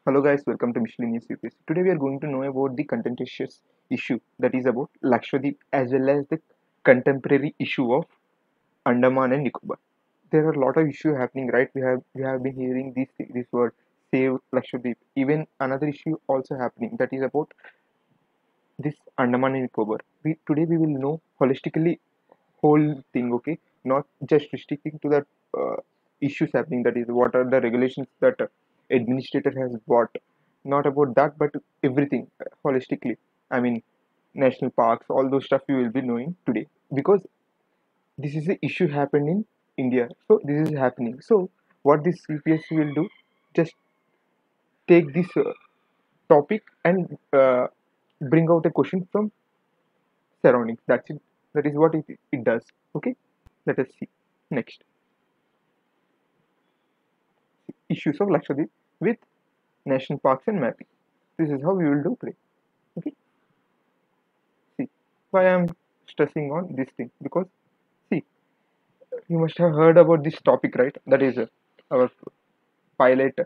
Hello guys, welcome to Miscellaneous UPSC. Today we are going to know about the contentious issue that is about Lakshadweep as well as the contemporary issue of Andaman and Nicobar. There are a lot of issues happening, right? We have been hearing this word save Lakshadweep. Even another issue also happening that is about this Andaman and Nicobar. Today we will know holistically whole thing, okay? Not just restricting to the uh, issues happening. That is, what are the regulations that administrator has brought. Not about that, but everything holistically. I mean, national parks, all those stuff you will be knowing today because this is the issue happened in India. So this is happening. So what this UPSC will do, just take this topic and bring out a question from surroundings. That's it. That is what it does. Okay. Let us see. Next, issues of Lakshadweep with national parks and mapping. This is how we will do today. Okay. See why I am stressing on this thing because see you must have heard about this topic, right? That is our pilot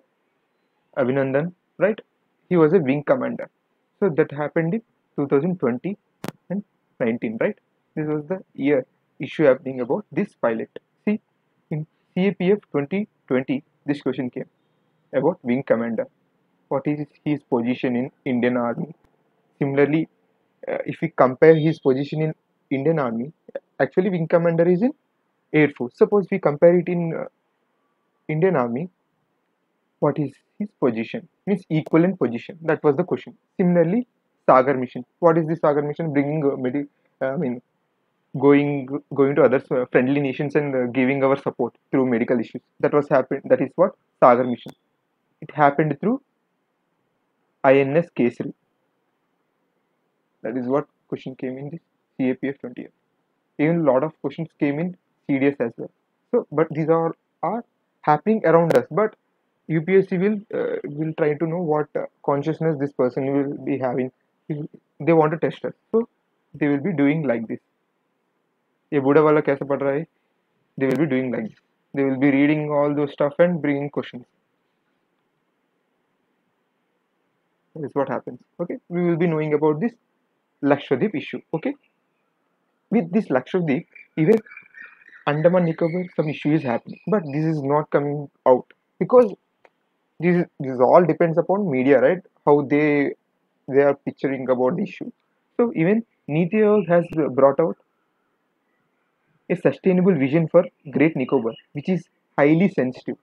Abhinandan, right? He was a wing commander. So that happened in 2020 and 19, right? This was the year issue happening about this pilot. See, in CAPF 2020, this question came about wing commander. What is his position in Indian Army? Similarly, if we compare his position in Indian Army, actually wing commander is in Air Force. Suppose we compare it in Indian Army, what is his position? Means equivalent position. That was the question. Similarly, Sagar mission. What is the Sagar mission? Bringing I mean, going to other friendly nations and giving our support through medical issues. That was happened. That is what Sagar mission. It happened through INS Kesari. That is what question came in this CAPF 20. Even a lot of questions came in CDS as well. So, but these are happening around us. But UPSC will try to know what consciousness this person will be having. They want to test us, so they will be doing like this. ये बूढ़ा वाला कैसे पढ़ रहा है? They will be doing like this. They will be reading all those stuff and bringing questions. That is what happens. Okay, we will be knowing about this Lakshadweep issue. Okay, with this Lakshadweep, even Andaman Nicobar, some issue is happening, but this is not coming out because this all depends upon media, right? How they are picturing about the issue. So even Niti Aayog has brought out a sustainable vision for Great Nicobar, which is highly sensitive,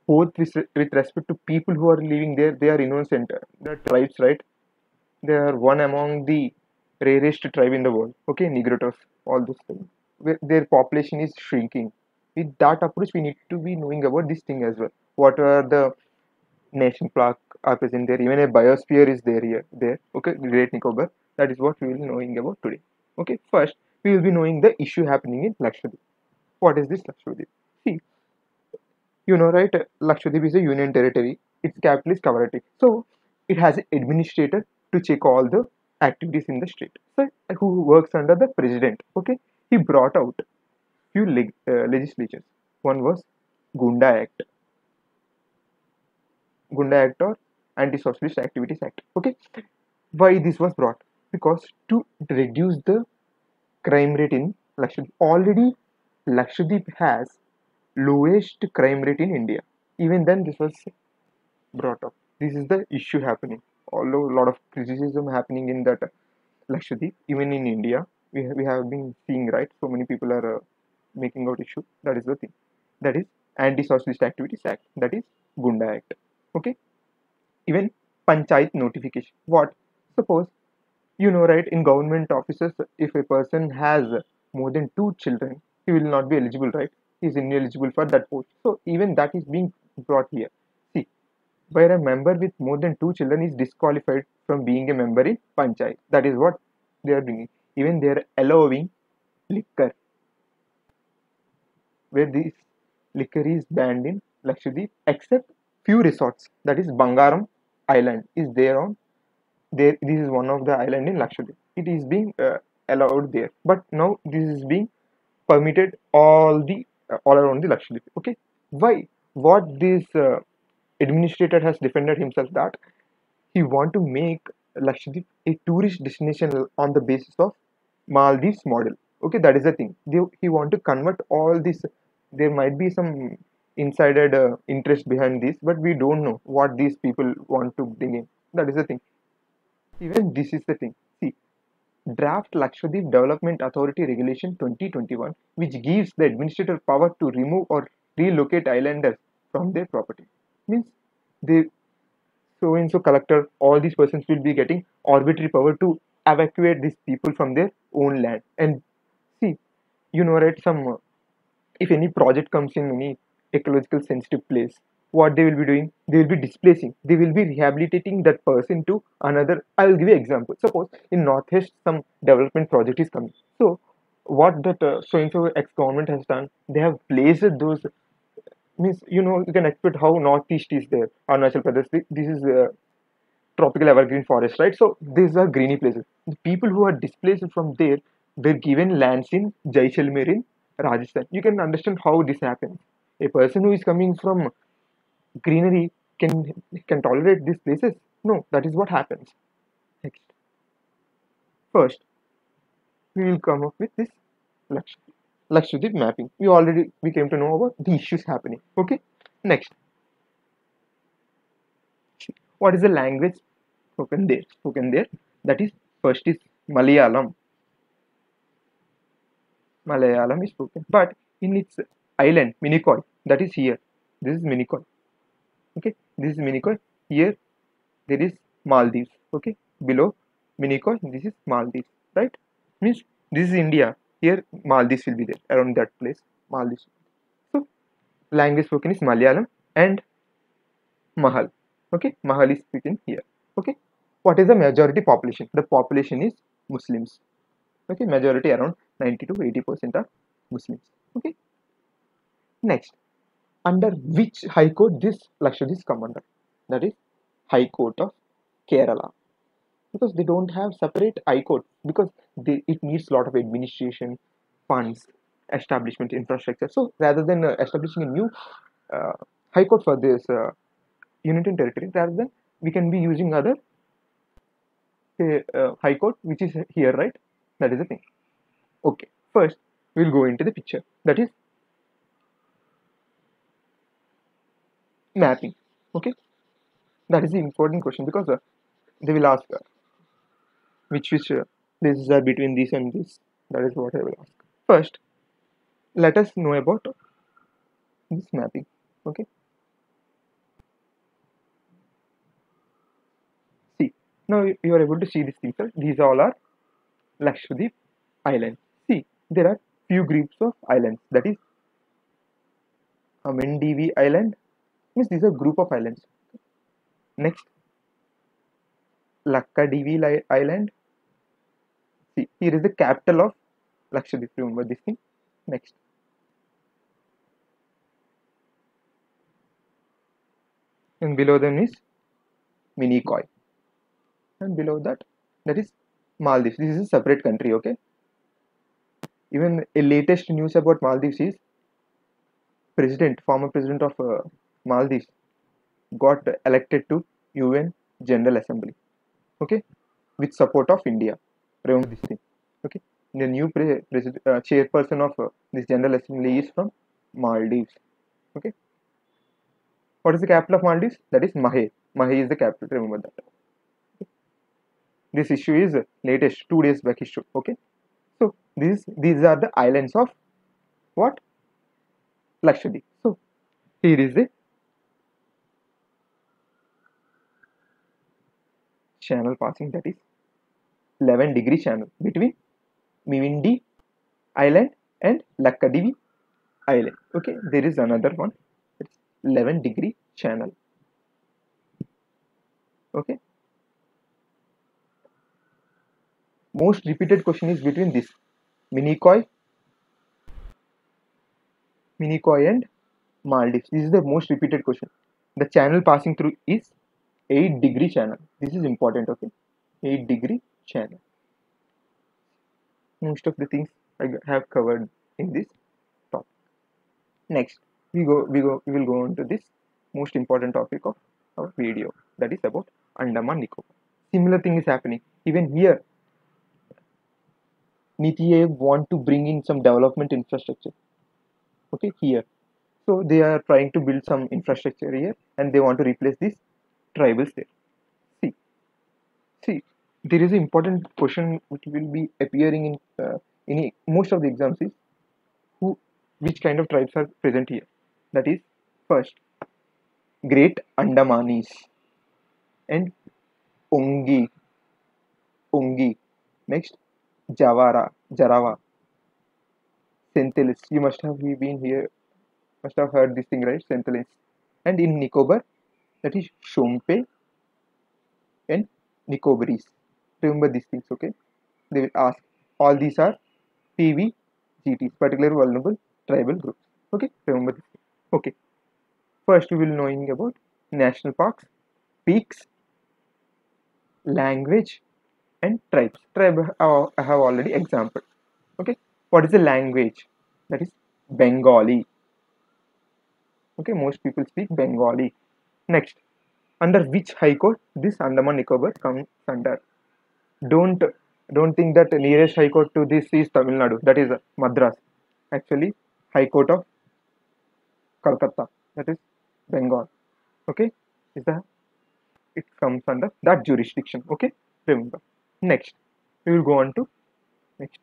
both with respect to people who are living there. They are innocent, the tribes, right? They are one among the rarest tribe in the world. Okay, Negrotos, all those things. Their population is shrinking. With that approach, we need to be knowing about this thing as well. What are the nation park are present there? Even a biosphere is there here. There, okay, Great Nicobar. That is what we will be knowing about today. Okay, first we will be knowing the issue happening in Lakshadweep. What is this Lakshadweep? See, you know, right? Lakshadweep is a union territory. Its capital is Kavaratti. So it has an administrator to check all the activities in the state. So who works under the president. Okay, he brought out few legislatures. One was Gunda Act, Gunda Act or Anti-Socialist Activities Act. Okay, why this was brought? Because to reduce the crime rate in Lakshadweep. Already, Lakshadweep has lowest crime rate in India. Even then, this was brought up. This is the issue happening. Although a lot of criticism happening in that Lakshadweep, even in India, we have been seeing, right. So many people are making out issue. That is the thing. That is Anti-Socialist Activities Act. That is Gunda Act. Okay. Even Panchayat notification. What? Suppose you know, right, in government offices, if a person has more than two children, he will not be eligible, right? He is ineligible for that post. So even that is being brought here. See, where a member with more than two children is disqualified from being a member in Panchayat. That is what they are doing. Even they are allowing liquor, where this liquor is banned in Lakshadweep, except few resorts. That is Bangaram Island is there on there. This is one of the island in Lakshadweep. It is being allowed there, but now this is being permitted all around the Lakshadweep. Okay, why? What this administrator has defended himself that he want to make Lakshadweep a tourist destination on the basis of Maldives model. Okay, that is the thing. He want to convert all this. There might be some insider interest behind this, but we don't know what these people want to bring in. That is the thing. Even this is the thing. See, Draft Lakshadweep Development Authority Regulation 2021, which gives the administrator power to remove or relocate islanders from their property. Means they so and so collector, all these persons will be getting arbitrary power to evacuate these people from their own land. And see, right, some if any project comes in any ecological sensitive place, what they will be doing, they will be displacing, they will be rehabilitating that person to another. I will give you an example. Suppose in northeast some development project is coming, so what that so and so ex government has done, they have placed those, means you can expect how northeast is there, Arunachal Pradesh, this is tropical evergreen forest, right? So these are greeny places. The people who are displaced from there were given lands in Jaisalmer in Rajasthan. You can understand how this happens. A person who is coming from greenery can tolerate these places? No, that is what happens. Next, first we will come up with this Lakshadweep. Lakshadweep mapping. We came to know about the issues happening. Okay. Next, what is the language spoken there? Spoken there. That is first is Malayalam. Malayalam is spoken, but in its island, Minicoy, that is here. This is Minicoy. Okay, this is Minicoy. Here there is Maldives. Okay, below Minicoy, this is Maldives. Right? Means this is India. Here Maldives will be there around that place. Maldives. So language spoken is Malayalam and Mahal. Okay, Mahal is spoken here. Okay, what is the majority population? The population is Muslims. Okay, majority around 90 to 80% are Muslims. Okay, next, under which high court this Lakshadweep come under? That is High Court of Kerala, because they don't have separate high court, because it needs a lot of administration, funds, establishment, infrastructure. So rather than establishing a new uh, high court for this unit and territory, rather than we can be using other high court which is here, right? That is the thing. Okay, first we'll go into the picture, that is mapping. Okay, that is the important question, because they will ask which places are between this and this. That is what I will ask. First, let us know about this mapping. Okay, see, now you are able to see this picture. These all are Lakshadweep islands. See, there are few groups of islands, that is Amendivi Island, means these are group of islands. Next, Lakkadivi Island. See, here is the capital of Lakshadweep. Remember this thing. Next, and below them is Minicoy, and below that is Maldives. This is a separate country. Okay. Even a latest news about Maldives is former president of Maldives got elected to UN General Assembly. Okay, with support of India. Remember this thing. Okay, the new chairperson of this General Assembly is from Maldives. Okay, what is the capital of Maldives? That is Mahe. Mahe is the capital. Remember that. This issue is latest 2 days back issue. Okay, so these are the islands of what? Lakshadweep. So here is the channel passing, that is 11-degree channel between Mivindi Island and Lakkadivi Island. Okay, there is another one. It's 11-degree channel. Okay, most repeated question is between this Minicoy and Maldives. This is the most repeated question. The channel passing through is 8-degree channel. This is important. Okay, 8-degree channel. Most of the things I have covered in this topic. Next, we will go on to this most important topic of our video, that is about Andaman Nicobar. Similar thing is happening even here. Niti Aayog want to bring in some development infrastructure. Okay, here. So they are trying to build some infrastructure here, and they want to replace these tribals there. See, see, there is an important question which will be appearing in most of the exams is who, which kind of tribes are present here. That is, first, Great Andamanis and Ongi, Ongi. Next, Jarawa, Sentinels. You must have been here, must have heard this thing, right? Sentinels. And in Nicobar, that is Shompe and Nicobaris. Remember these things, okay? They will ask. All these are PVGTs, particularly vulnerable tribal groups. Okay, remember this. Okay, first we will knowing about national parks, peaks, language, and tribes. Tribe I have already example. Okay, what is the language? That is Bengali. Okay, most people speak Bengali. Next, under which high court this Andaman Nicobar comes under? Don't don't think that nearest high court to this is Tamil Nadu. That is Madras. Actually, High Court of Calcutta. That is Bengal. Okay, is that it comes under that jurisdiction. Okay, remember. Next, we will go on to next.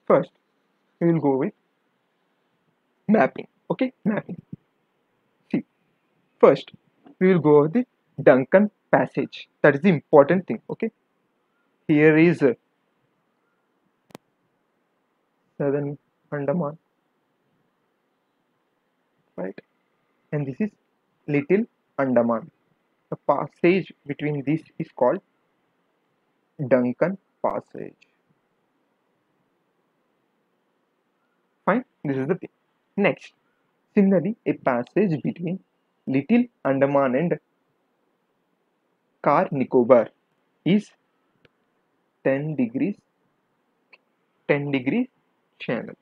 First, we will go with mapping. Okay, mapping. See, first we will go with the Duncan Passage. That is the important thing. Okay, here is Southern Andaman, right? And this is Little Andaman. The passage between these is called Duncan Passage. Fine, this is the thing. Next, similarly, a passage between Little Andaman and Car Nicobar is 10 degrees, 10 degrees channel.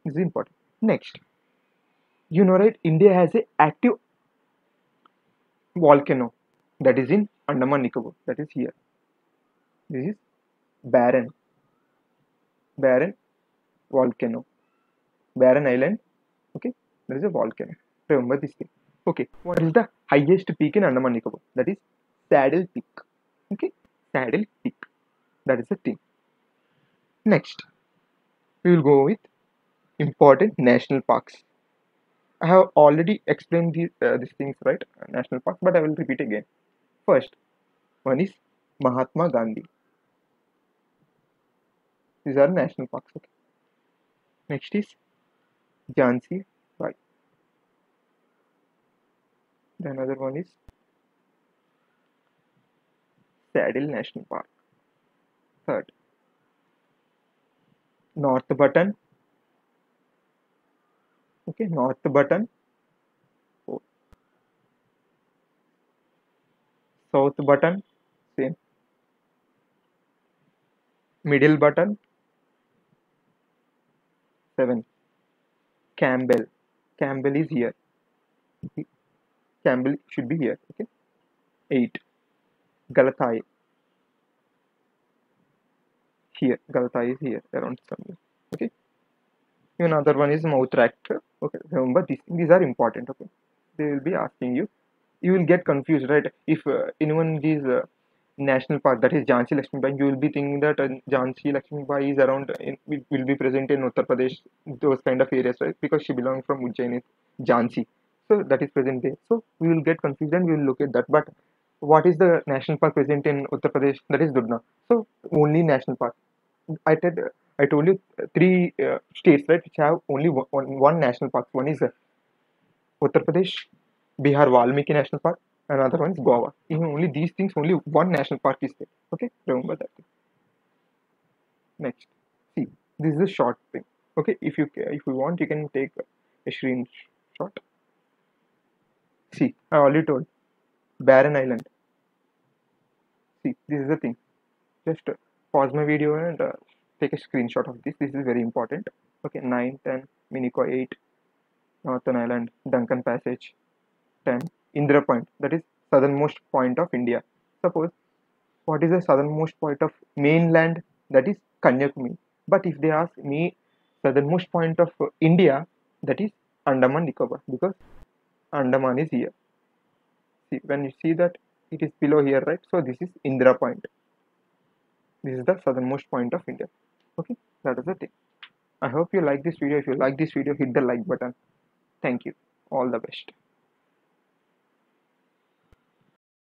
This is important. Next, you know, right? India has a active volcano that is in Andaman Nicobar. That is here. This is Barren, Barren volcano, Barren Island. Okay, there is a volcano. Remember this thing. Okay, what is the highest peak in Andaman Nicobar? That is Saddle Peak. Okay, Saddle Peak. That is the thing. Next, we will go with important national parks. I have already explained these things, right? National park, but I will repeat again. First, one is Mahatma Gandhi. These are national parks. Okay. Next is Jhansi Bai. The another one is Saddle National Park. Third, North Button. Okay, North Button. Fourth, South Button. Same. Middle Button. 7. Campbell. Campbell is here. Campbell should be here. Okay. 8. Galathai. Here. Galathai is here around somewhere. Okay. Even another one is mouth tractor. Okay. Remember these are important. Okay. They will be asking you. You will get confused, right? If anyone is national park, that is Jhansi Lakshmi Bai, you will be thinking that Jhansi Lakshmi Bai is around will be present in Uttar Pradesh, those kind of areas, right? Because she belongs from Ujjain, Jhansi, so that is present there. So we will get confused and we will look at that. But what is the national park present in Uttar Pradesh? That is Dudna. So only national park. I said I told you three states, right, which have only one national park. One is Uttar Pradesh, Bihar Valmiki National Park, another one is Goa. Even only these things, only one national park is there. Okay, remember that. Next, see, this is a short thing. Okay, if you want, you can take a screenshot. See, I already told Barren Island. See, this is the thing. Just pause my video and take a screenshot of this. This is very important. Okay, 9, 10, Minico 8, Northern Island, Duncan Passage, 10, Indira Point, that is southernmost point of India. Suppose what is the southernmost point of mainland? That is Kanyakumari. But if they ask me southernmost point of India, that is Andaman Nicobar, because Andaman is here. See, when you see that it is below here, right? So this is Indira Point. This is the southernmost point of India. Okay, that is the thing. I hope you like this video. If you like this video, hit the like button. Thank you. All the best.